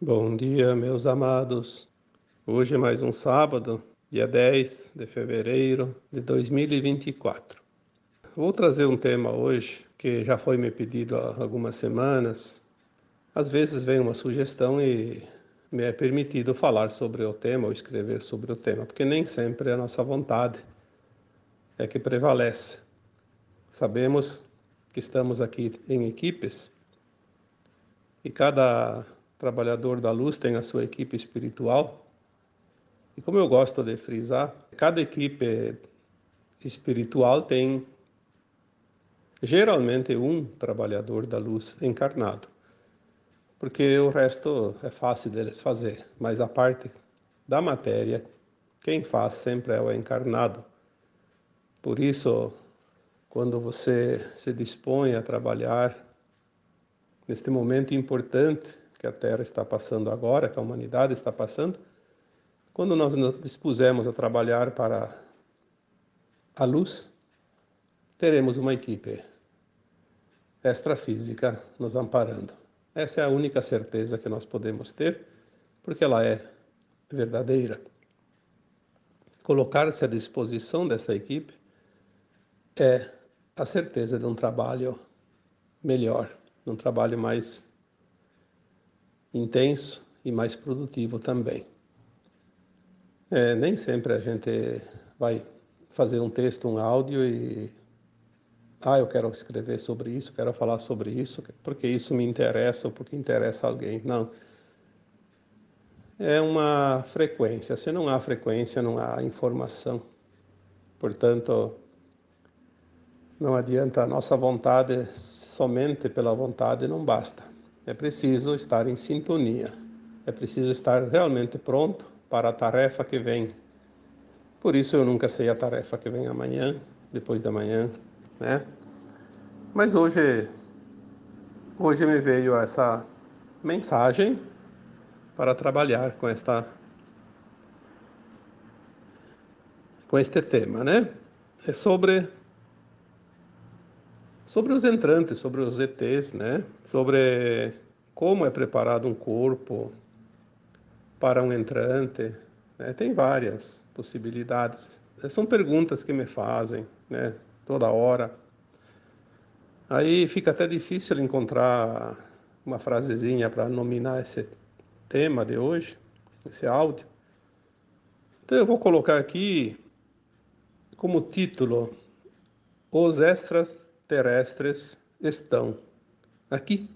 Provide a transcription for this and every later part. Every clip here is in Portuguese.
Bom dia, meus amados. Hoje é mais um sábado, dia 10 de fevereiro de 2024. Vou trazer um tema hoje que já foi me pedido há algumas semanas. Às vezes vem uma sugestão e me é permitido falar sobre o tema ou escrever sobre o tema, porque nem sempre a nossa vontade é que prevalece. Sabemos que estamos aqui em equipes e cada trabalhador da luz tem a sua equipe espiritual. E como eu gosto de frisar, cada equipe espiritual tem geralmente um trabalhador da luz encarnado, porque o resto é fácil deles fazer, mas a parte da matéria, quem faz sempre é o encarnado. Por isso, quando você se dispõe a trabalhar neste momento importante que a Terra está passando agora, que a humanidade está passando, quando nós nos dispusemos a trabalhar para a luz, teremos uma equipe extrafísica nos amparando. Essa é a única certeza que nós podemos ter, porque ela é verdadeira. Colocar-se à disposição dessa equipe é a certeza de um trabalho melhor, de um trabalho mais intenso e mais produtivo também. Nem sempre a gente vai fazer um texto, um áudio e eu quero escrever sobre isso, quero falar sobre isso, porque isso me interessa ou porque interessa alguém. Não. É uma frequência. Se não há frequência, não há informação. Portanto, não adianta a nossa vontade, somente pela vontade não basta. É preciso estar em sintonia. É preciso estar realmente pronto para a tarefa que vem. Por isso eu nunca sei a tarefa que vem amanhã, depois da manhã, né? Mas hoje me veio essa mensagem para trabalhar com este tema, né? É sobre os entrantes, sobre os ETs, né? Sobre como é preparado um corpo para um entrante, né? Tem várias possibilidades. São perguntas que me fazem, né? Toda hora. Aí fica até difícil encontrar uma frasezinha para nominar esse tema de hoje, esse áudio. Então eu vou colocar aqui como título: Os extraterrestres estão aqui.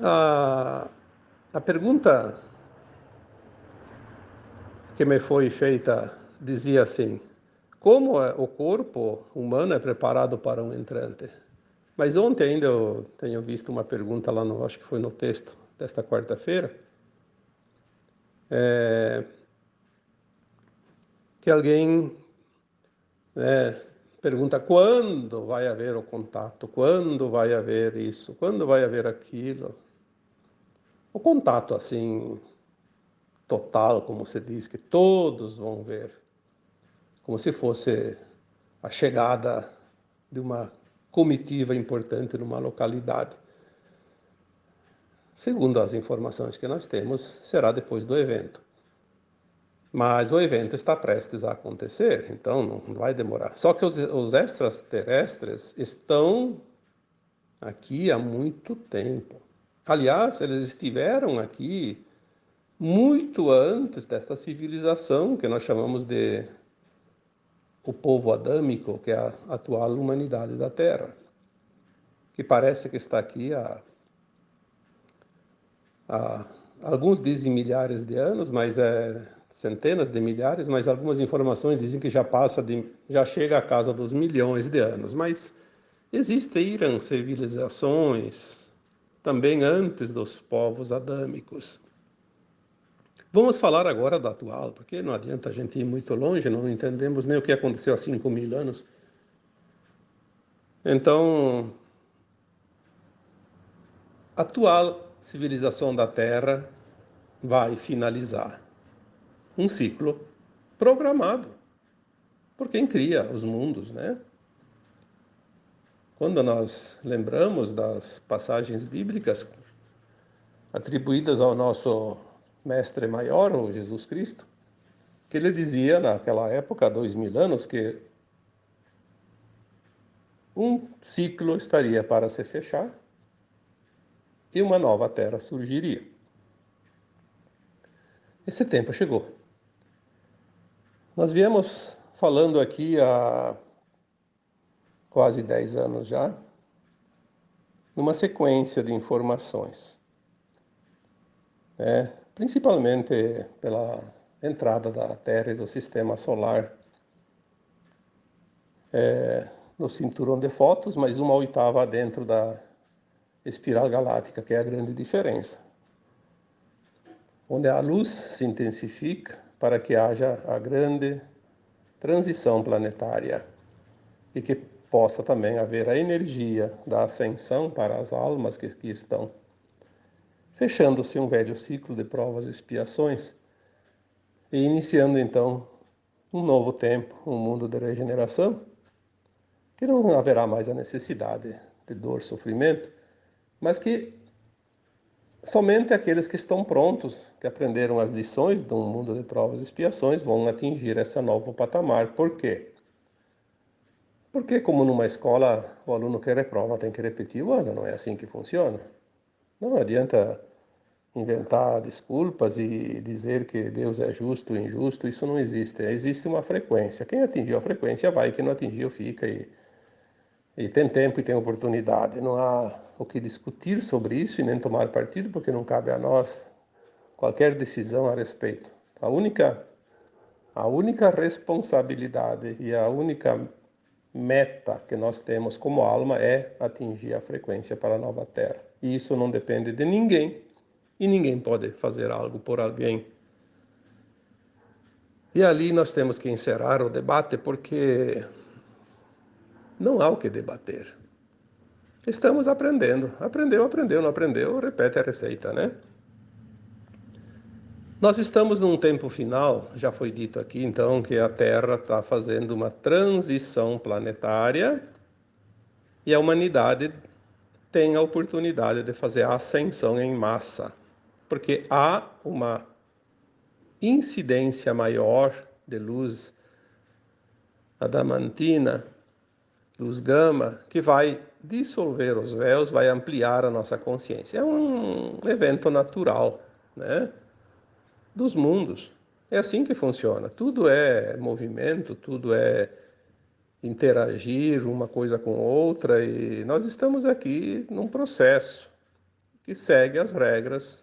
A, a pergunta que me foi feita dizia assim: como o corpo humano é preparado para um entrante? Mas ontem ainda eu tenho visto uma pergunta lá no, acho que foi no texto desta quarta-feira, que alguém, né, pergunta quando vai haver o contato, quando vai haver isso, quando vai haver aquilo. O contato assim total, como se diz, que todos vão ver, como se fosse a chegada de uma comitiva importante numa localidade. Segundo as informações que nós temos, será depois do evento. Mas o evento está prestes a acontecer, então não vai demorar. Só que os extraterrestres estão aqui há muito tempo. Aliás, eles estiveram aqui muito antes desta civilização que nós chamamos de o povo adâmico, que é a atual humanidade da Terra, que parece que está aqui há alguns dizem milhares de anos, mas centenas de milhares, mas algumas informações dizem que já chega à casa dos milhões de anos. Mas existiram civilizações também antes dos povos adâmicos. Vamos falar agora da atual, porque não adianta a gente ir muito longe, não entendemos nem o que aconteceu há 5.000 anos. Então, a atual civilização da Terra vai finalizar um ciclo programado por quem cria os mundos, né? quando nós lembramos das passagens bíblicas atribuídas ao nosso mestre maior, o Jesus Cristo, que ele dizia naquela época, há 2000 anos, que um ciclo estaria para se fechar e uma nova terra surgiria. Esse tempo chegou. Nós viemos falando aqui há quase 10 anos já, numa sequência de informações, principalmente pela entrada da Terra e do Sistema Solar no cinturão de Fótons, mas 1/8 dentro da espiral galáctica, que é a grande diferença, onde a luz se intensifica para que haja a grande transição planetária e que possa também haver a energia da ascensão para as almas que aqui estão, fechando-se um velho ciclo de provas e expiações e iniciando então um novo tempo, um mundo de regeneração, que não haverá mais a necessidade de dor, sofrimento, mas que somente aqueles que estão prontos, que aprenderam as lições de um mundo de provas e expiações, vão atingir esse novo patamar. Por quê? Porque, como numa escola, o aluno que reprova tem que repetir o ano, não é assim que funciona. Não adianta inventar desculpas e dizer que Deus é justo ou injusto, isso não existe. Existe uma frequência. Quem atingiu a frequência vai, quem não atingiu fica e tem tempo e tem oportunidade. Não há o que discutir sobre isso e nem tomar partido, porque não cabe a nós qualquer decisão a respeito. A única responsabilidade e a única meta que nós temos como alma é atingir a frequência para a nova Terra. E isso não depende de ninguém, e ninguém pode fazer algo por alguém. E ali nós temos que encerrar o debate, porque não há o que debater. Estamos aprendendo. Aprendeu, não aprendeu, repete a receita, né? Nós estamos num tempo final, já foi dito aqui então, que a Terra está fazendo uma transição planetária e a humanidade tem a oportunidade de fazer a ascensão em massa, porque há uma incidência maior de luz adamantina, luz gama, que vai dissolver os véus, vai ampliar a nossa consciência. É um evento natural, né, dos mundos. É assim que funciona. Tudo é movimento, tudo é interagir uma coisa com outra, e nós estamos aqui num processo que segue as regras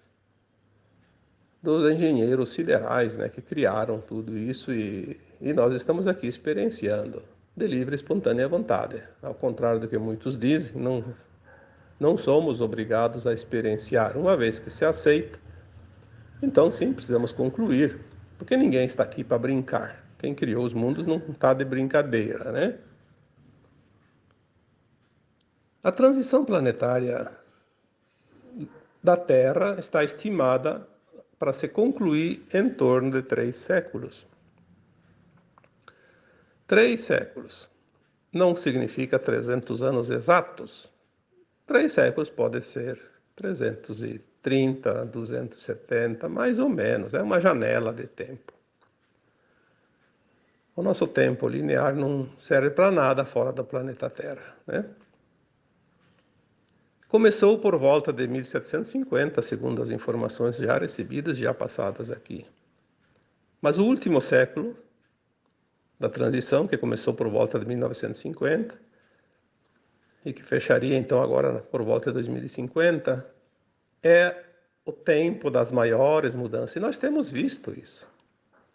dos engenheiros siderais, né, que criaram tudo isso, e nós estamos aqui experienciando de livre e espontânea vontade. Ao contrário do que muitos dizem, não somos obrigados a experienciar. Uma vez que se aceita, então sim, precisamos concluir, porque ninguém está aqui para brincar. Quem criou os mundos não está de brincadeira, né? A transição planetária da Terra está estimada para se concluir em torno de 3 séculos. 3 séculos não significa 300 anos exatos. 3 séculos pode ser 330, 270, mais ou menos. É uma janela de tempo. O nosso tempo linear não serve para nada fora do planeta Terra, né? Começou por volta de 1750, segundo as informações já recebidas, já passadas aqui. Mas o último século da transição, que começou por volta de 1950 e que fecharia então agora por volta de 2050, é o tempo das maiores mudanças. E nós temos visto isso.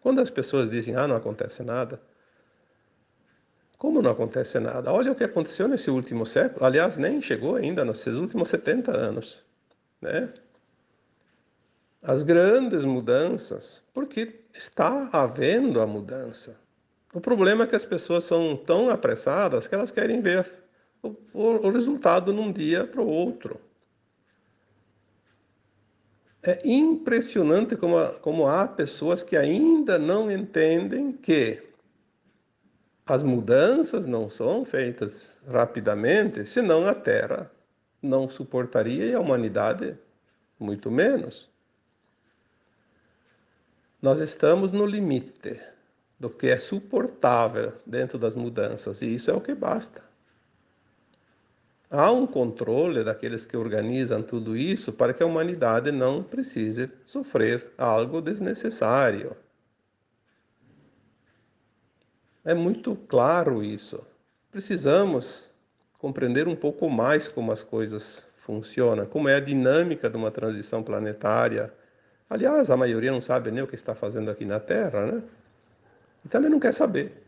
Quando as pessoas dizem, não acontece nada, como não acontece nada? Olha o que aconteceu nesse último século. Aliás, nem chegou ainda nesses últimos 70 anos, né? As grandes mudanças, porque está havendo a mudança. O problema é que as pessoas são tão apressadas que elas querem ver o resultado num dia para o outro. É impressionante como há pessoas que ainda não entendem que As mudanças não são feitas rapidamente, senão a Terra não suportaria e a humanidade muito menos. Nós estamos no limite do que é suportável dentro das mudanças, e isso é o que basta. Há um controle daqueles que organizam tudo isso para que a humanidade não precise sofrer algo desnecessário. É muito claro isso. Precisamos compreender um pouco mais como as coisas funcionam, como é a dinâmica de uma transição planetária. Aliás, a maioria não sabe nem o que está fazendo aqui na Terra, né? E também não quer saber.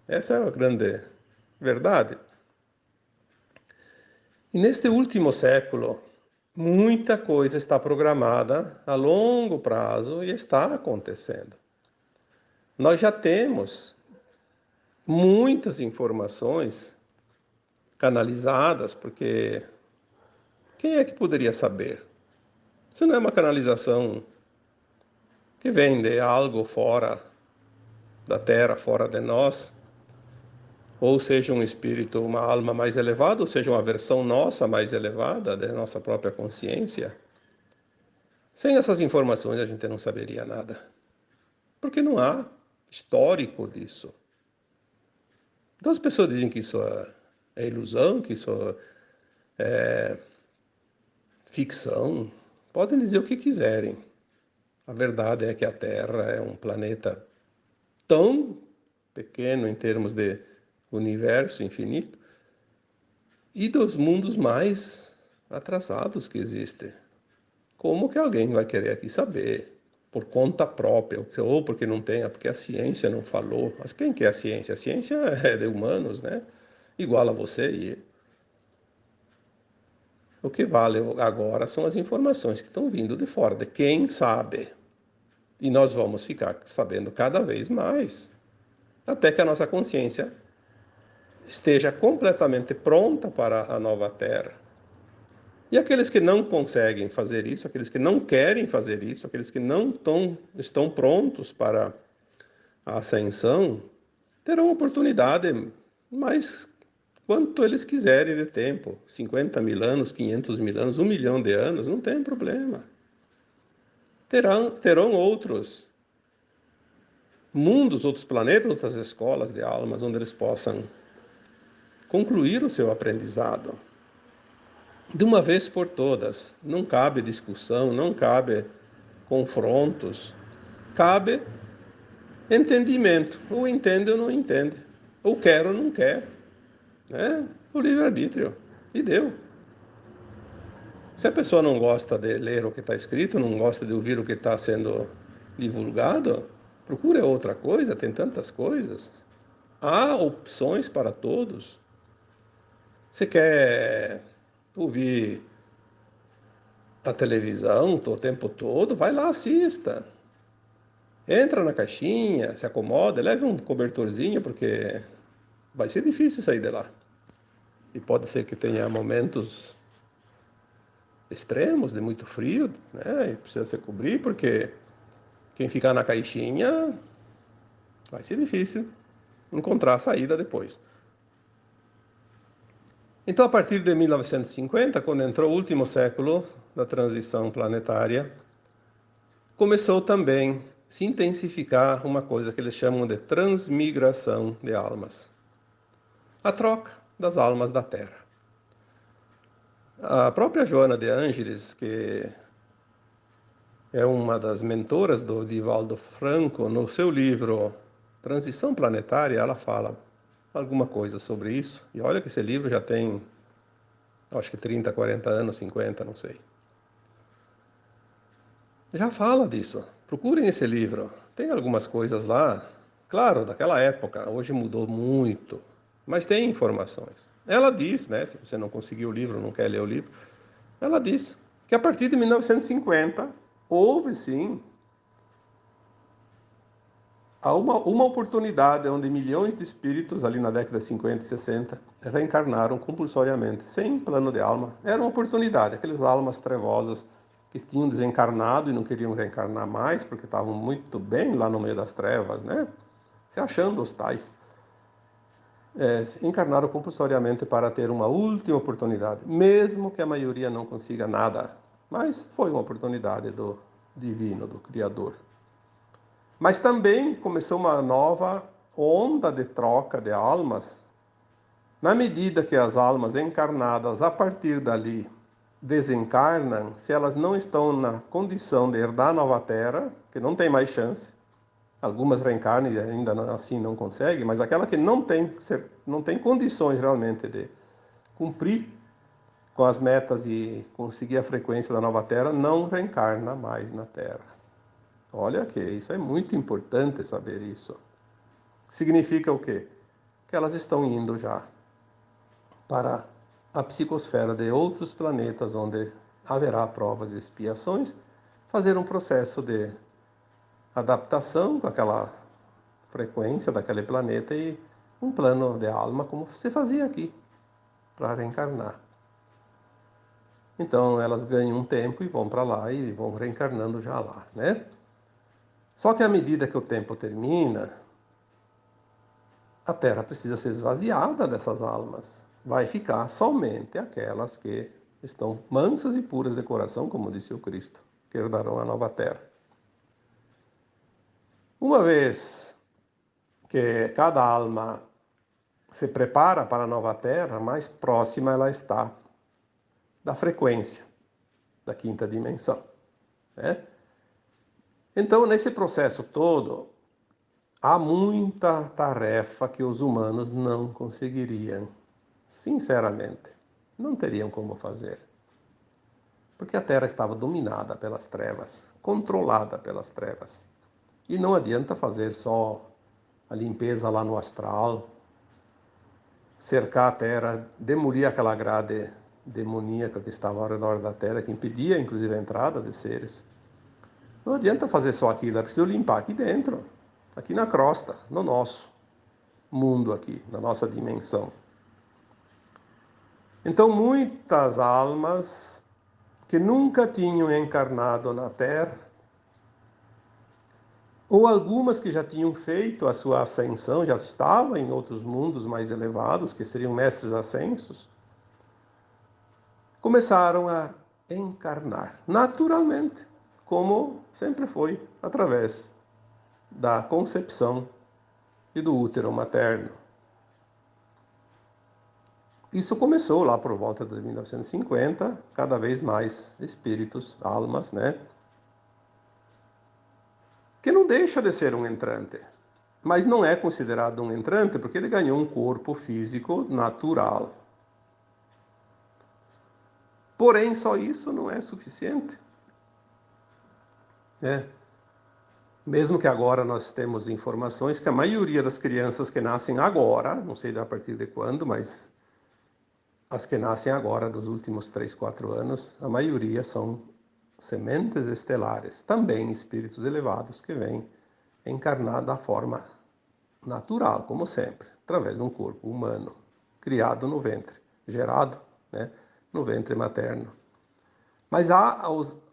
Essa é a grande verdade. E neste último século, muita coisa está programada a longo prazo e está acontecendo. Nós já temos muitas informações canalizadas, porque quem é que poderia saber? Se não é uma canalização que vem de algo fora da Terra, fora de nós, ou seja um espírito, uma alma mais elevada, ou seja uma versão nossa mais elevada da nossa própria consciência. Sem essas informações a gente não saberia nada, porque não há histórico disso. Então as pessoas dizem que isso é ilusão, que isso é ficção. Podem dizer o que quiserem. A verdade é que a Terra é um planeta tão pequeno em termos de universo infinito e dos mundos mais atrasados que existem. Como que alguém vai querer aqui saber por conta própria, ou porque não tem, porque a ciência não falou? Mas quem que é a ciência? A ciência é de humanos, né? Igual a você e eu. O que vale agora são as informações que estão vindo de fora, de quem sabe. E nós vamos ficar sabendo cada vez mais, até que a nossa consciência esteja completamente pronta para a nova Terra. E aqueles que não conseguem fazer isso, aqueles que não querem fazer isso, aqueles que não estão prontos para a ascensão, terão oportunidade, mas quanto eles quiserem de tempo, 50 mil anos, 500 mil anos, 1 milhão de anos, não tem problema. Terão outros mundos, outros planetas, outras escolas de almas, onde eles possam concluir o seu aprendizado. De uma vez por todas, não cabe discussão, não cabe confrontos, cabe entendimento. Ou entende ou não entende, ou quer ou não quer, né? O livre-arbítrio. E deu. Se a pessoa não gosta de ler o que está escrito, não gosta de ouvir o que está sendo divulgado, procure outra coisa, tem tantas coisas. Há opções para todos. Você quer ouvir a televisão o tempo todo? Vai lá, assista. Entra na caixinha, se acomoda, leve um cobertorzinho, porque vai ser difícil sair de lá. E pode ser que tenha momentos extremos de muito frio, né? E precisa se cobrir, porque quem ficar na caixinha vai ser difícil encontrar a saída depois. Então, a partir de 1950, quando entrou o último século da transição planetária, começou também a se intensificar uma coisa que eles chamam de transmigração de almas. A troca das almas da Terra. A própria Joana de Ângeles, que é uma das mentoras do Divaldo Franco, no seu livro Transição Planetária, ela fala alguma coisa sobre isso. E olha que esse livro já tem, acho que 30, 40 anos, 50, não sei. Já fala disso. Procurem esse livro. Tem algumas coisas lá, claro, daquela época. Hoje mudou muito, mas tem informações. Ela diz, né? Se você não conseguiu o livro, não quer ler o livro, ela diz que a partir de 1950 houve sim uma oportunidade onde milhões de espíritos, ali na década de 50 e 60, reencarnaram compulsoriamente, sem plano de alma. Era uma oportunidade, aquelas almas trevosas que tinham desencarnado e não queriam reencarnar mais, porque estavam muito bem lá no meio das trevas, né? Se achando os tais. encarnaram compulsoriamente para ter uma última oportunidade, mesmo que a maioria não consiga nada. Mas foi uma oportunidade do divino, do Criador. Mas também começou uma nova onda de troca de almas, na medida que as almas encarnadas a partir dali desencarnam, se elas não estão na condição de herdar a nova terra, que não tem mais chance, algumas reencarnam e ainda assim não conseguem, mas aquela que não tem condições realmente de cumprir com as metas e conseguir a frequência da nova terra, não reencarna mais na terra. Olha que isso é muito importante saber isso. Significa o quê? Que elas estão indo já para a psicosfera de outros planetas, onde haverá provas e expiações, fazer um processo de adaptação com aquela frequência daquele planeta e um plano de alma, como você fazia aqui, para reencarnar. Então elas ganham um tempo e vão para lá e vão reencarnando já lá, né? Só que à medida que o tempo termina, a Terra precisa ser esvaziada dessas almas. Vai ficar somente aquelas que estão mansas e puras de coração, como disse o Cristo, que herdarão a nova Terra. Uma vez que cada alma se prepara para a nova Terra, mais próxima ela está da frequência da quinta dimensão, né? Então, nesse processo todo, há muita tarefa que os humanos não conseguiriam, sinceramente, não teriam como fazer. Porque a Terra estava dominada pelas trevas, controlada pelas trevas. E não adianta fazer só a limpeza lá no astral, cercar a Terra, demolir aquela grade demoníaca que estava ao redor da Terra, que impedia inclusive a entrada de seres. Não adianta fazer só aquilo, é preciso limpar aqui dentro, aqui na crosta, no nosso mundo aqui, na nossa dimensão. Então muitas almas que nunca tinham encarnado na Terra, ou algumas que já tinham feito a sua ascensão, já estavam em outros mundos mais elevados, que seriam mestres ascensos, começaram a encarnar naturalmente, como sempre foi, através da concepção e do útero materno. Isso começou lá por volta de 1950, cada vez mais espíritos, almas, né? Que não deixa de ser um entrante, mas não é considerado um entrante porque ele ganhou um corpo físico natural. Porém, só isso não é suficiente, né? Mesmo que agora nós temos informações que a maioria das crianças que nascem agora, não sei a partir de quando, mas as que nascem agora, dos últimos 3, 4 anos, a maioria são sementes estelares, também espíritos elevados que vêm encarnar da forma natural, como sempre, através de um corpo humano, criado no ventre, gerado, né, no ventre materno. Mas há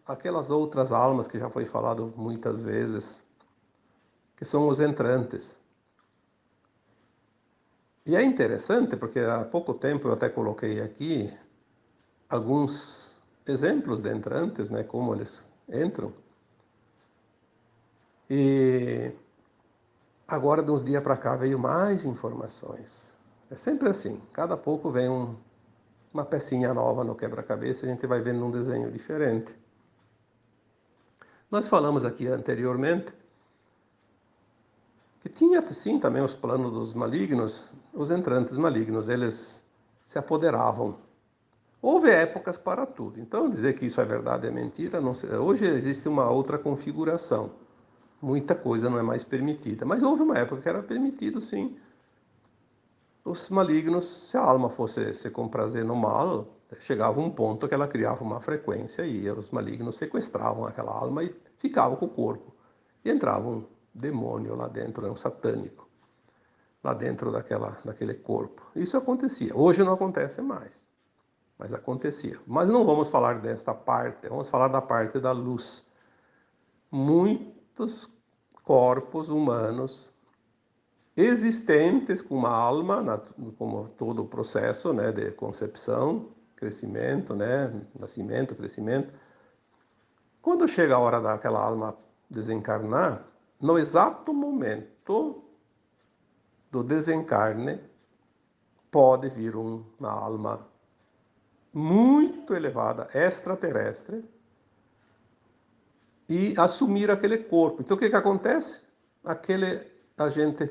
aquelas outras almas que já foi falado muitas vezes, que são os entrantes. E é interessante porque há pouco tempo eu até coloquei aqui alguns exemplos de entrantes, né, como eles entram. E agora, de uns dias para cá, veio mais informações. É sempre assim, cada pouco vem uma pecinha nova no quebra-cabeça, a gente vai vendo um desenho diferente. Nós falamos aqui anteriormente que tinha sim também os planos dos malignos, os entrantes malignos, eles se apoderavam. Houve épocas para tudo, então dizer que isso é verdade é mentira, não sei. Hoje existe uma outra configuração, muita coisa não é mais permitida, mas houve uma época que era permitido sim. Os malignos, se a alma fosse se comprazer no mal, chegava um ponto que ela criava uma frequência e os malignos sequestravam aquela alma e ficavam com o corpo. E entrava um demônio lá dentro, um satânico, lá dentro daquele corpo. Isso acontecia. Hoje não acontece mais, mas acontecia. Mas não vamos falar desta parte, vamos falar da parte da luz. Muitos corpos humanos existentes com uma alma, como todo o processo, né, de concepção, crescimento, né, nascimento, crescimento. Quando chega a hora daquela alma desencarnar, no exato momento do desencarne, pode vir uma alma muito elevada, extraterrestre, e assumir aquele corpo. Então o que que acontece? A gente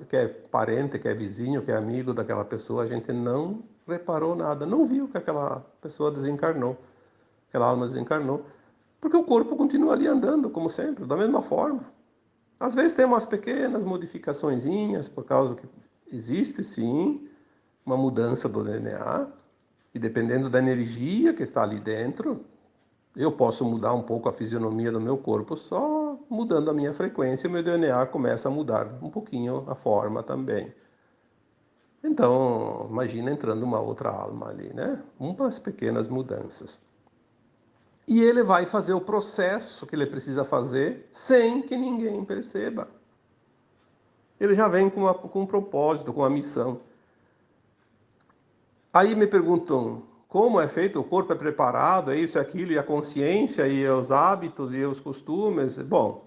que é parente, que é vizinho, que é amigo daquela pessoa, a gente não reparou nada, não viu que aquela pessoa desencarnou, aquela alma desencarnou, porque o corpo continua ali andando, como sempre, da mesma forma. Às vezes tem umas pequenas modificaçõezinhas, por causa que existe sim uma mudança do DNA, e dependendo da energia que está ali dentro, eu posso mudar um pouco a fisionomia do meu corpo só mudando a minha frequência, e o meu DNA começa a mudar um pouquinho a forma também. Então, imagina entrando uma outra alma ali, né? Umas pequenas mudanças. E ele vai fazer o processo que ele precisa fazer sem que ninguém perceba. Ele já vem com um propósito, com uma missão. Aí me perguntam, como é feito? O corpo é preparado, é isso, é aquilo, e a consciência, e os hábitos, e os costumes? Bom,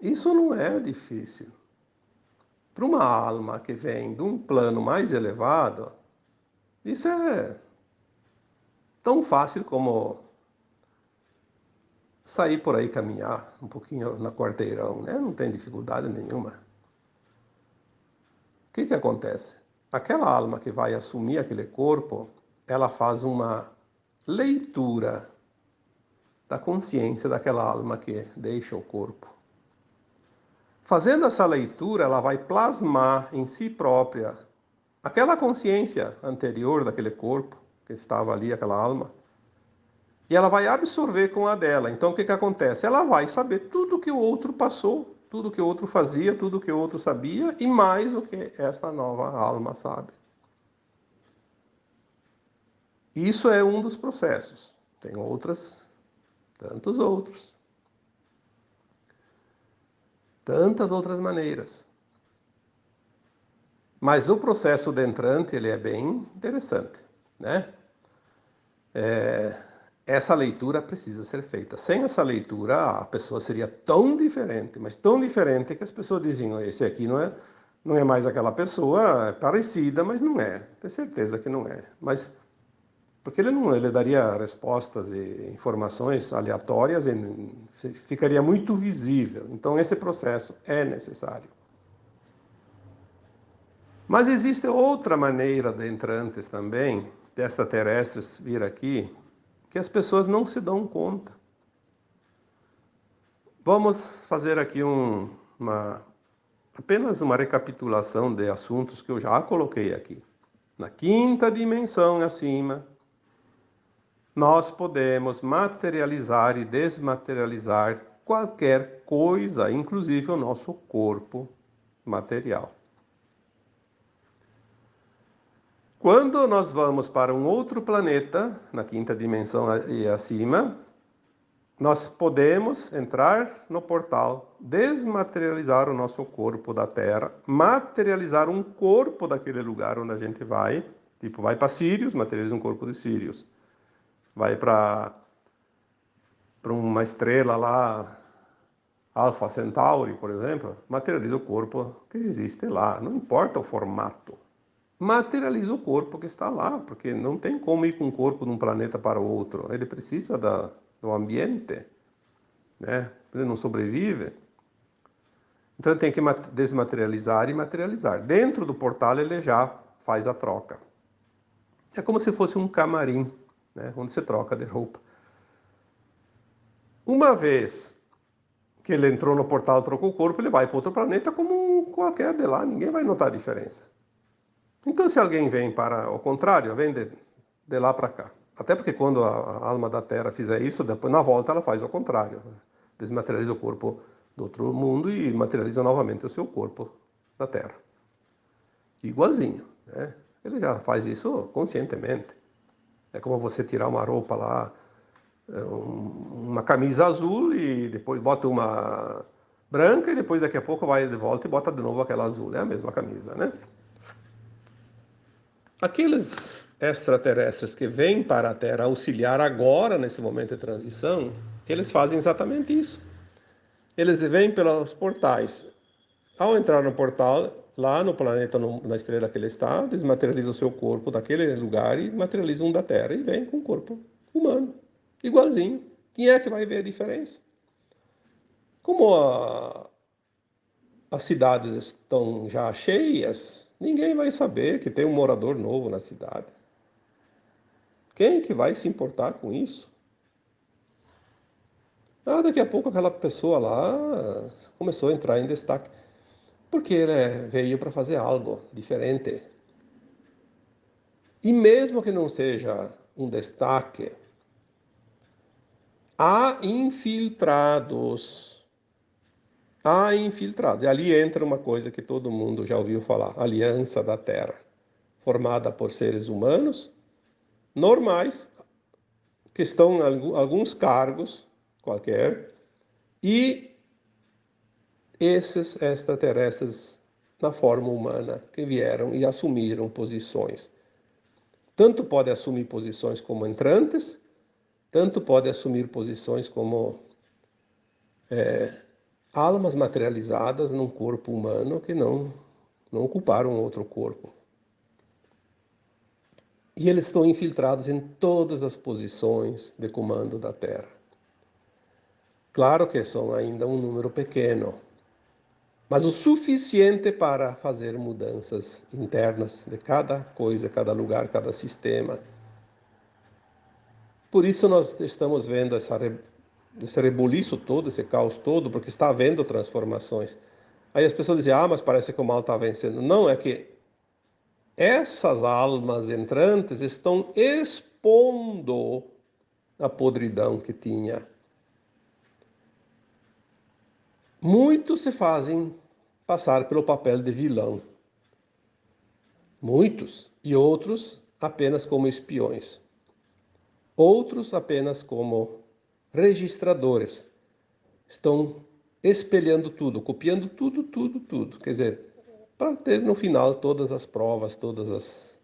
isso não é difícil. Para uma alma que vem de um plano mais elevado, isso é tão fácil como sair por aí caminhar um pouquinho na quarteirão, né? Não tem dificuldade nenhuma. O que que acontece? Aquela alma que vai assumir aquele corpo, ela faz uma leitura da consciência daquela alma que deixa o corpo. Fazendo essa leitura, ela vai plasmar em si própria aquela consciência anterior daquele corpo, que estava ali, aquela alma, e ela vai absorver com a dela. Então, o que que acontece? Ela vai saber tudo que o outro passou, tudo que o outro fazia, tudo que o outro sabia, e mais o que esta nova alma sabe. Isso é um dos processos. Tem tantos outros. Tantas outras maneiras. Mas o processo de entrante, ele é bem interessante, né? Essa leitura precisa ser feita. Sem essa leitura, a pessoa seria tão diferente, mas tão diferente que as pessoas diziam, esse aqui não é mais aquela pessoa, é parecida, mas não é. Tenho certeza que não é. Mas porque ele daria respostas e informações aleatórias e ficaria muito visível. Então esse processo é necessário. Mas existe outra maneira de entrantes também, de extraterrestres vir aqui, que as pessoas não se dão conta. Vamos fazer aqui apenas uma recapitulação de assuntos que eu já coloquei aqui. Na quinta dimensão acima, nós podemos materializar e desmaterializar qualquer coisa, inclusive o nosso corpo material. Quando nós vamos para um outro planeta, na quinta dimensão e acima, nós podemos entrar no portal, desmaterializar o nosso corpo da Terra, materializar um corpo daquele lugar onde a gente vai, tipo, vai para Sirius, materializa um corpo de Sirius. Vai para uma estrela lá, Alpha Centauri, por exemplo, materializa o corpo que existe lá, não importa o formato. Materializa o corpo que está lá, porque não tem como ir com um corpo de um planeta para o outro. Ele precisa do ambiente, né? Ele não sobrevive. Então ele tem que desmaterializar e materializar. Dentro do portal ele já faz a troca. É como se fosse um camarim, né? Onde você troca de roupa. Uma vez que ele entrou no portal, trocou o corpo, ele vai para outro planeta como qualquer de lá, ninguém vai notar a diferença. Então, se alguém vem para o contrário, vem de lá para cá. Até porque quando a alma da Terra fizer isso, depois na volta ela faz o contrário. Desmaterializa o corpo do outro mundo e materializa novamente o seu corpo da Terra. Igualzinho, né? Ele já faz isso conscientemente. É como você tirar uma roupa lá, uma camisa azul e depois bota branca e depois daqui a pouco vai de volta e bota de novo aquela azul. É a mesma camisa, né? Aqueles extraterrestres que vêm para a Terra auxiliar agora, nesse momento de transição, eles fazem exatamente isso. Eles vêm pelos portais. Ao entrar no portal, lá no planeta, na estrela que ele está, desmaterializa o seu corpo daquele lugar e materializa um da Terra. E vem com o corpo humano, igualzinho. Quem é que vai ver a diferença? Como as cidades estão já cheias, ninguém vai saber que tem um morador novo na cidade. Quem que vai se importar com isso? Ah, daqui a pouco aquela pessoa lá começou a entrar em destaque, porque ele veio para fazer algo diferente. E mesmo que não seja um destaque, há infiltrados. Há infiltrados. E ali entra uma coisa que todo mundo já ouviu falar: Aliança da Terra, formada por seres humanos normais, que estão em alguns cargos qualquer, e esses extraterrestres na forma humana que vieram e assumiram posições. Tanto pode assumir posições como entrantes, tanto pode assumir posições como almas materializadas num corpo humano que não ocuparam outro corpo. E eles estão infiltrados em todas as posições de comando da Terra. Claro que são ainda um número pequeno, mas o suficiente para fazer mudanças internas de cada coisa, cada lugar, cada sistema. Por isso nós estamos vendo esse rebuliço todo, esse caos todo, porque está havendo transformações. Aí as pessoas dizem, mas parece que o mal está vencendo. Não, é que essas almas entrantes estão expondo a podridão que tinha. Muitos se fazem passar pelo papel de vilão. Muitos. E outros apenas como espiões. Outros apenas como registradores. Estão espelhando tudo, copiando tudo, tudo, tudo. Quer dizer, para ter no final todas as provas, todas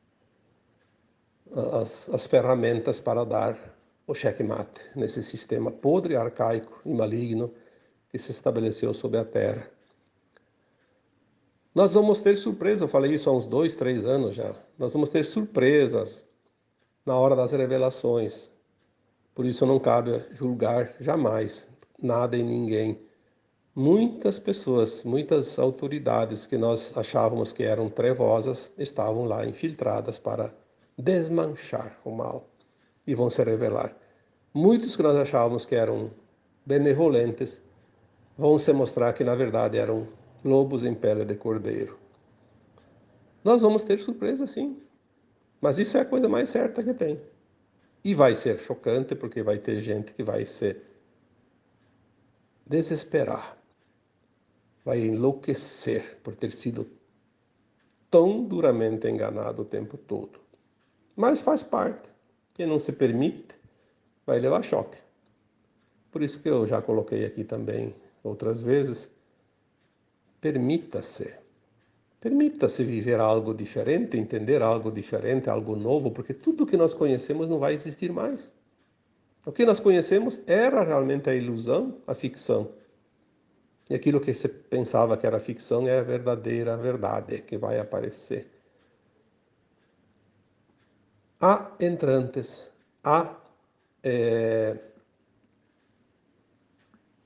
as ferramentas para dar o checkmate nesse sistema podre, arcaico e maligno que se estabeleceu sobre a Terra. Nós vamos ter surpresas, eu falei isso há uns 2, 3 anos já. Nós vamos ter surpresas na hora das revelações. Por isso não cabe julgar jamais nada e ninguém. Muitas pessoas, muitas autoridades que nós achávamos que eram trevosas, estavam lá infiltradas para desmanchar o mal e vão se revelar. Muitos que nós achávamos que eram benevolentes vão se mostrar que na verdade eram lobos em pele de cordeiro. Nós vamos ter surpresa sim, mas isso é a coisa mais certa que tem. E vai ser chocante porque vai ter gente que vai se desesperar, vai enlouquecer por ter sido tão duramente enganado o tempo todo. Mas faz parte. Quem não se permite vai levar choque. Por isso que eu já coloquei aqui também outras vezes, permita-se. Permita-se viver algo diferente, entender algo diferente, algo novo, porque tudo que nós conhecemos não vai existir mais. O que nós conhecemos era realmente a ilusão, a ficção. E aquilo que você pensava que era ficção é a verdadeira verdade que vai aparecer. Há entrantes, há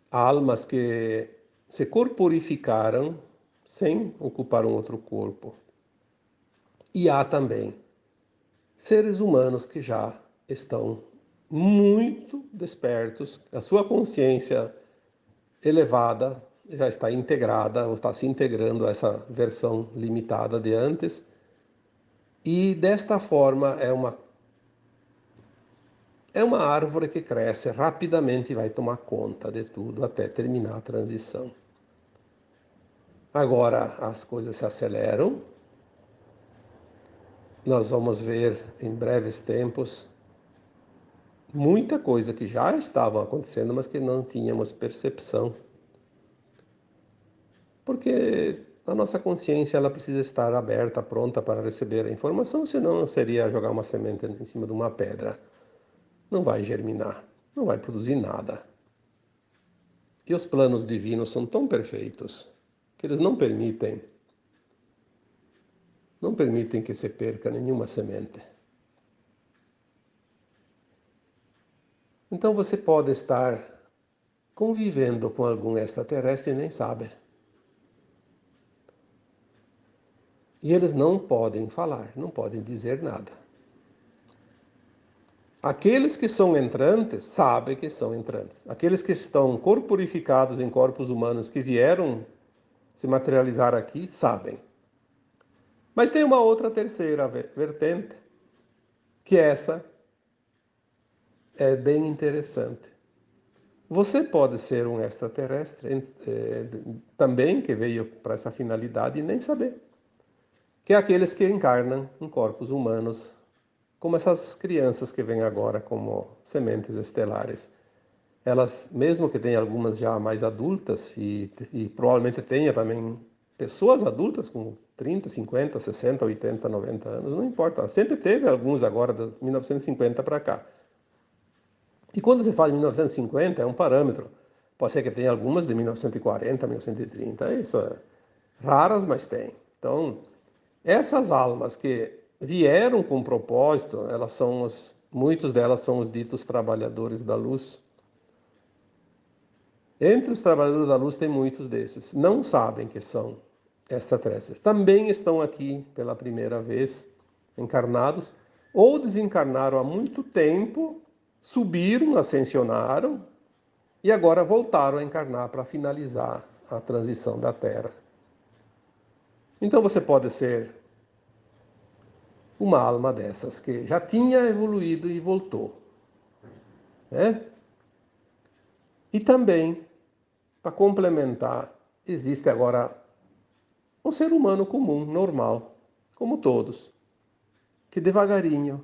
almas que se corporificaram sem ocupar um outro corpo. E há também seres humanos que já estão muito despertos, a sua consciência elevada já está integrada, ou está se integrando a essa versão limitada de antes, e desta forma é uma árvore que cresce rapidamente e vai tomar conta de tudo até terminar a transição. Agora as coisas se aceleram, nós vamos ver em breves tempos muita coisa que já estava acontecendo, mas que não tínhamos percepção. Porque a nossa consciência ela precisa estar aberta, pronta para receber a informação, senão seria jogar uma semente em cima de uma pedra. Não vai germinar, não vai produzir nada. E os planos divinos são tão perfeitos que eles não permitem que se perca nenhuma semente. Então você pode estar convivendo com algum extraterrestre e nem sabe. E eles não podem falar, não podem dizer nada. Aqueles que são entrantes sabem que são entrantes. Aqueles que estão corporificados em corpos humanos que vieram se materializar aqui sabem. Mas tem uma outra terceira vertente, que essa é bem interessante. Você pode ser um extraterrestre também que veio para essa finalidade e nem saber. Que é aqueles que encarnam em corpos humanos, como essas crianças que vêm agora como sementes estelares. Elas, mesmo que tenham algumas já mais adultas, e provavelmente tenha também pessoas adultas com 30, 50, 60, 80, 90 anos, não importa. Sempre teve alguns agora, de 1950 para cá. E quando se fala em 1950, é um parâmetro. Pode ser que tenha algumas de 1940, 1930, isso é raras, mas tem. Então, essas almas que vieram com propósito, muitos delas são os ditos trabalhadores da luz. Entre os trabalhadores da luz tem muitos desses. Não sabem que são extraterrestres. Também estão aqui pela primeira vez, encarnados, ou desencarnaram há muito tempo, subiram, ascensionaram, e agora voltaram a encarnar para finalizar a transição da Terra. Então você pode ser uma alma dessas que já tinha evoluído e voltou, né? E também, para complementar, existe agora o ser humano comum, normal, como todos, que devagarinho,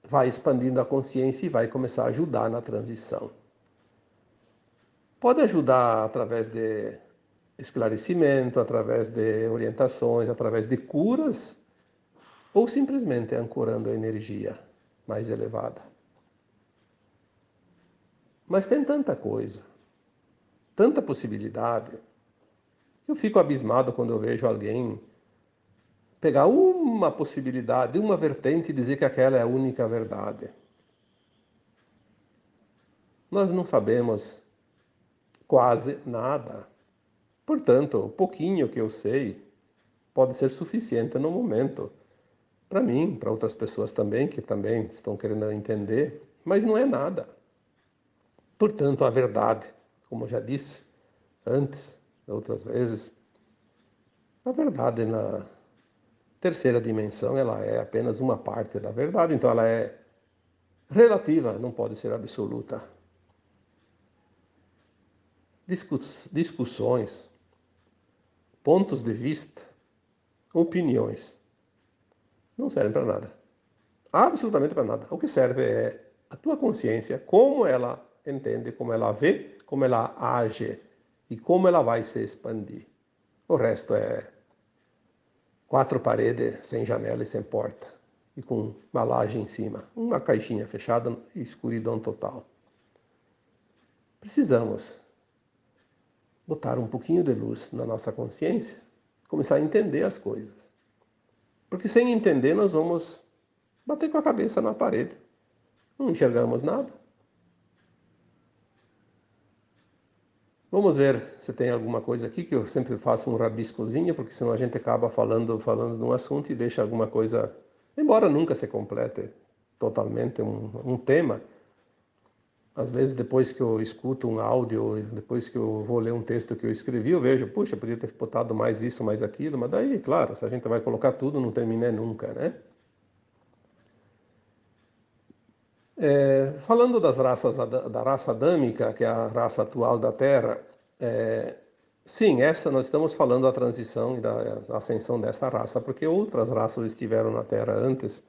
vai expandindo a consciência e vai começar a ajudar na transição. Pode ajudar através de esclarecimento, através de orientações, através de curas, ou simplesmente ancorando a energia mais elevada. Mas tem tanta coisa, tanta possibilidade, que eu fico abismado quando eu vejo alguém pegar uma possibilidade, uma vertente e dizer que aquela é a única verdade. Nós não sabemos quase nada. Portanto, o pouquinho que eu sei pode ser suficiente no momento. Para mim, para outras pessoas também, que também estão querendo entender, mas não é nada. Portanto, a verdade, como eu já disse antes, outras vezes, a verdade na terceira dimensão, ela é apenas uma parte da verdade, então ela é relativa, não pode ser absoluta. Discussões, pontos de vista, opiniões, não servem para nada. Absolutamente para nada. O que serve é a tua consciência, como ela entende, como ela vê, como ela age e como ela vai se expandir. O resto é quatro paredes, sem janela e sem porta, e com uma laje em cima, uma caixinha fechada e escuridão total. Precisamos botar um pouquinho de luz na nossa consciência, começar a entender as coisas. Porque sem entender nós vamos bater com a cabeça na parede. Não enxergamos nada. Vamos ver se tem alguma coisa aqui, que eu sempre faço um rabiscozinho, porque senão a gente acaba falando de um assunto e deixa alguma coisa, embora nunca se complete totalmente um tema. Às vezes, depois que eu escuto um áudio, depois que eu vou ler um texto que eu escrevi, eu vejo, puxa, podia ter botado mais isso, mais aquilo, mas daí, claro, se a gente vai colocar tudo, não termina nunca, né? Falando da raça adâmica, que é a raça atual da Terra, sim, nós estamos falando da transição e da ascensão dessa raça, porque outras raças estiveram na Terra antes.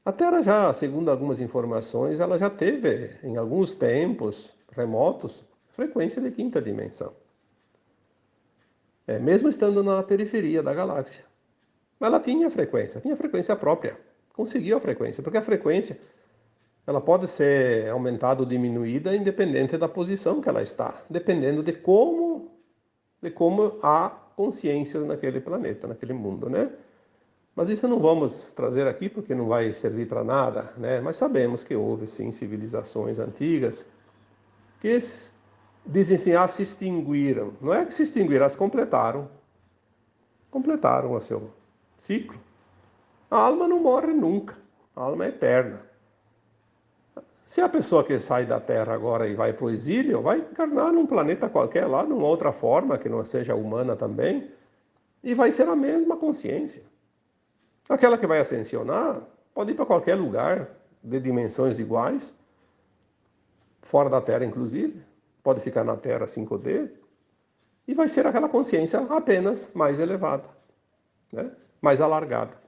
A Terra já, segundo algumas informações, ela já teve, em alguns tempos remotos, frequência de quinta dimensão. Mesmo estando na periferia da galáxia. Mas ela tinha frequência própria. Conseguiu a frequência, porque a frequência ela pode ser aumentada ou diminuída independente da posição que ela está, dependendo de como há consciência naquele planeta, naquele mundo, né? Mas isso não vamos trazer aqui porque não vai servir para nada, né? Mas sabemos que houve sim civilizações antigas que dizem assim, se extinguiram. Não é que se extinguiram, elas completaram o seu ciclo. A alma não morre nunca, a alma é eterna. Se a pessoa que sai da Terra agora e vai para o exílio, vai encarnar num planeta qualquer lá, numa outra forma que não seja humana também, e vai ser a mesma consciência. Aquela que vai ascensionar pode ir para qualquer lugar de dimensões iguais, fora da Terra inclusive, pode ficar na Terra 5D, e vai ser aquela consciência apenas mais elevada, né? Mais alargada.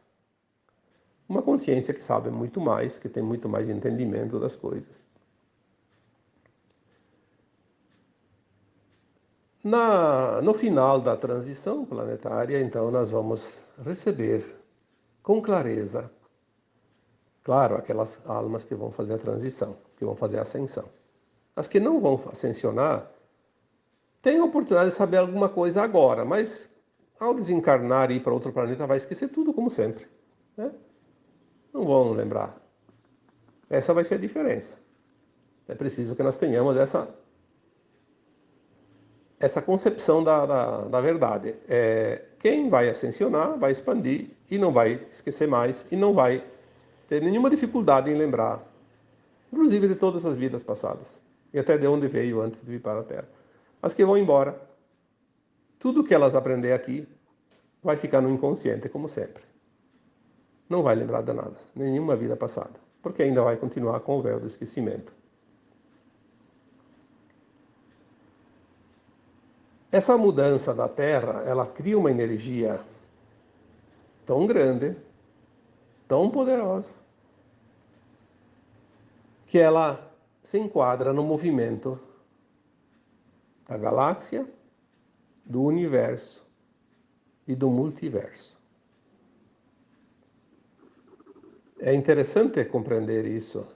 Uma consciência que sabe muito mais, que tem muito mais entendimento das coisas. No final da transição planetária, então, nós vamos receber com clareza, claro, aquelas almas que vão fazer a transição, que vão fazer a ascensão. As que não vão ascensionar têm a oportunidade de saber alguma coisa agora, mas ao desencarnar e ir para outro planeta vai esquecer tudo como sempre, né? Não vão lembrar. Essa vai ser a diferença. É preciso que nós tenhamos essa concepção da verdade. Quem vai ascensionar vai expandir e não vai esquecer mais e não vai ter nenhuma dificuldade em lembrar, inclusive de todas as vidas passadas e até de onde veio antes de vir para a Terra. As que vão embora, tudo que elas aprender aqui vai ficar no inconsciente, como sempre. Não vai lembrar de nada, nenhuma vida passada, porque ainda vai continuar com o véu do esquecimento. Essa mudança da Terra, ela cria uma energia tão grande, tão poderosa, que ela se enquadra no movimento da galáxia, do universo e do multiverso. É interessante compreender isso,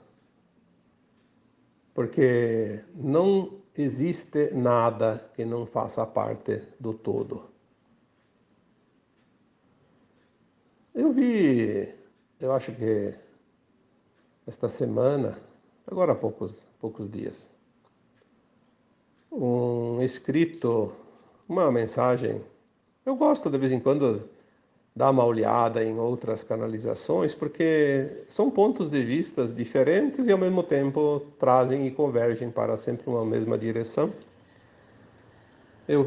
porque não existe nada que não faça parte do todo. Eu acho que esta semana, agora há poucos dias, um escrito, uma mensagem. Eu gosto de vez em quando dar uma olhada em outras canalizações, porque são pontos de vista diferentes e ao mesmo tempo trazem e convergem para sempre uma mesma direção. Eu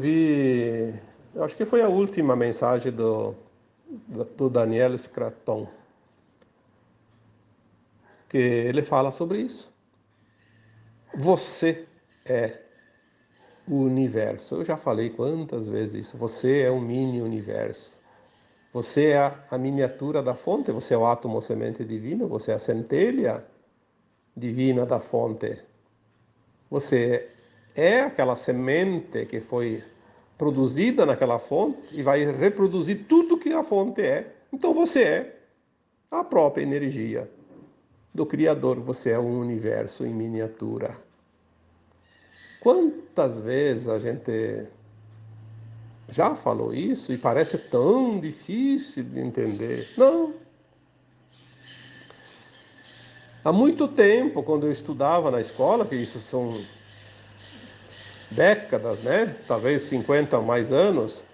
acho que foi a última mensagem do Daniel Scraton, que ele fala sobre isso. Você é o universo. Eu já falei quantas vezes isso. Você é um mini universo. Você é a miniatura da fonte, você é o átomo semente divino, você é a centelha divina da fonte. Você é aquela semente que foi produzida naquela fonte e vai reproduzir tudo que a fonte é. Então você é a própria energia do Criador, você é um universo em miniatura. Quantas vezes a gente já falou isso e parece tão difícil de entender? Não. Há muito tempo, quando eu estudava na escola, que isso são décadas, né? Talvez 50 ou mais anos,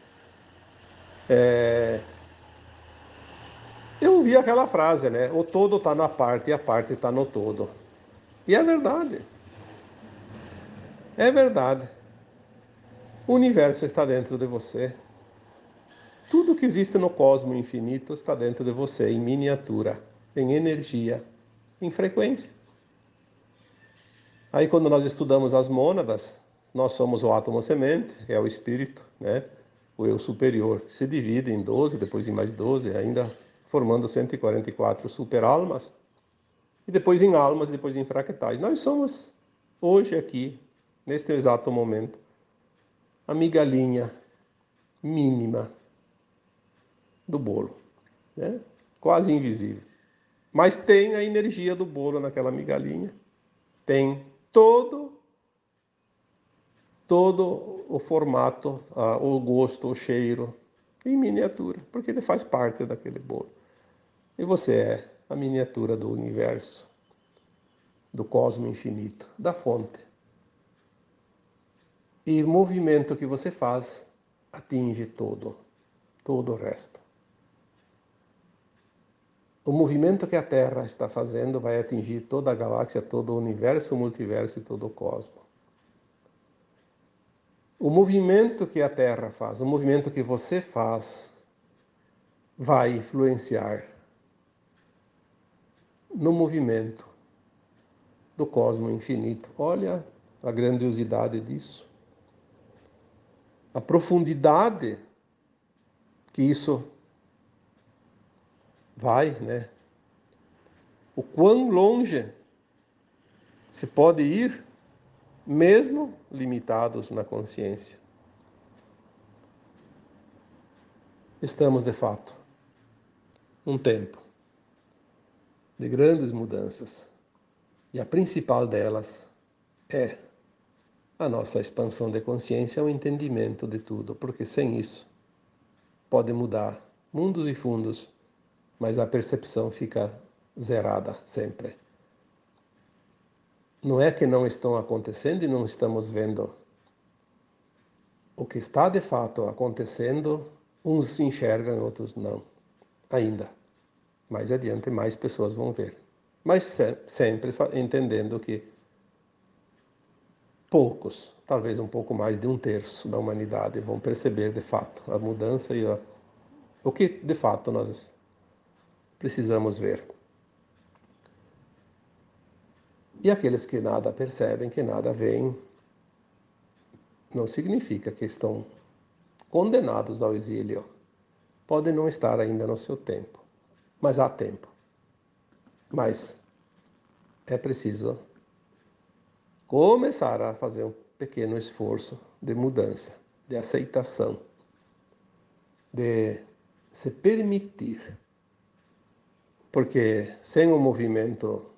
eu ouvi aquela frase, né? O todo está na parte e a parte está no todo. E é verdade. É verdade. O universo está dentro de você. Tudo que existe no cosmos infinito está dentro de você, em miniatura, em energia, em frequência. Aí quando nós estudamos as mônadas, nós somos o átomo semente, é o espírito, né? O eu superior, que se divide em 12, depois em mais 12, ainda formando 144 super-almas, e depois em almas, depois em fractais. Nós somos, hoje aqui, neste exato momento, a migalhinha mínima do bolo, né? Quase invisível. Mas tem a energia do bolo naquela migalhinha, tem todo o formato, o gosto, o cheiro, em miniatura, porque ele faz parte daquele bolo. E você é a miniatura do universo, do cosmo infinito, da fonte. E o movimento que você faz atinge todo o resto. O movimento que a Terra está fazendo vai atingir toda a galáxia, todo o universo, o multiverso e todo o cosmo. O movimento que a Terra faz, o movimento que você faz, vai influenciar no movimento do cosmo infinito. Olha a grandiosidade disso. A profundidade que isso vai, né? O quão longe se pode ir, mesmo limitados na consciência. Estamos, de fato, num tempo de grandes mudanças. E a principal delas é a nossa expansão de consciência, o entendimento de tudo, porque sem isso pode mudar mundos e fundos, mas a percepção fica zerada sempre. Não é que não estão acontecendo e não estamos vendo. O que está de fato acontecendo, uns se enxergam, outros não. Ainda. Mais adiante, mais pessoas vão ver. Mas sempre entendendo que poucos, talvez um pouco mais de 1/3 da humanidade, vão perceber de fato a mudança e o que de fato nós precisamos ver. E aqueles que nada percebem, que nada veem, não significa que estão condenados ao exílio. Podem não estar ainda no seu tempo, mas há tempo. Mas é preciso começar a fazer um pequeno esforço de mudança, de aceitação, de se permitir. Porque sem o movimento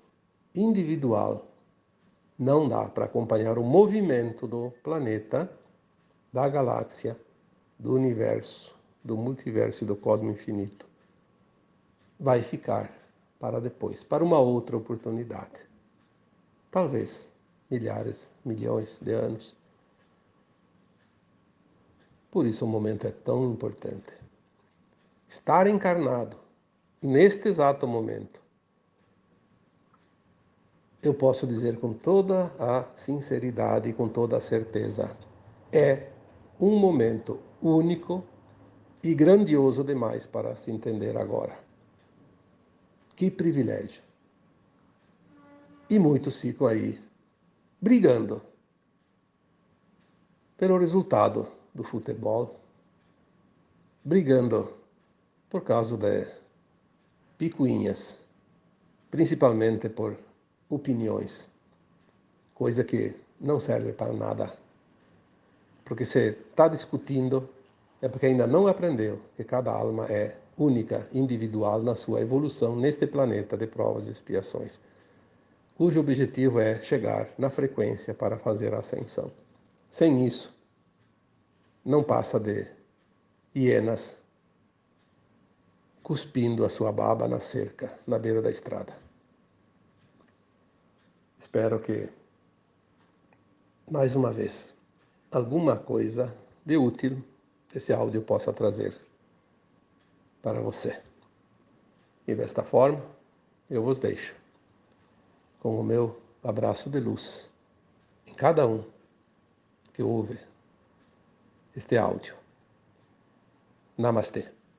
individual não dá para acompanhar o movimento do planeta, da galáxia, do universo, do multiverso e do cosmo infinito. Vai ficar para depois, para uma outra oportunidade. Talvez milhares, milhões de anos. Por isso o momento é tão importante. Estar encarnado neste exato momento, eu posso dizer com toda a sinceridade e com toda a certeza, é um momento único e grandioso demais para se entender agora. Que privilégio! E muitos ficam aí brigando pelo resultado do futebol, brigando por causa de picuinhas, principalmente por opiniões, coisa que não serve para nada. Porque se está discutindo, é porque ainda não aprendeu que cada alma é única, individual na sua evolução neste planeta de provas e expiações, cujo objetivo é chegar na frequência para fazer a ascensão. Sem isso, não passa de hienas cuspindo a sua baba na cerca, na beira da estrada. Espero que, mais uma vez, alguma coisa de útil esse áudio possa trazer para você. E desta forma, eu vos deixo com o meu abraço de luz em cada um que ouve este áudio. Namastê.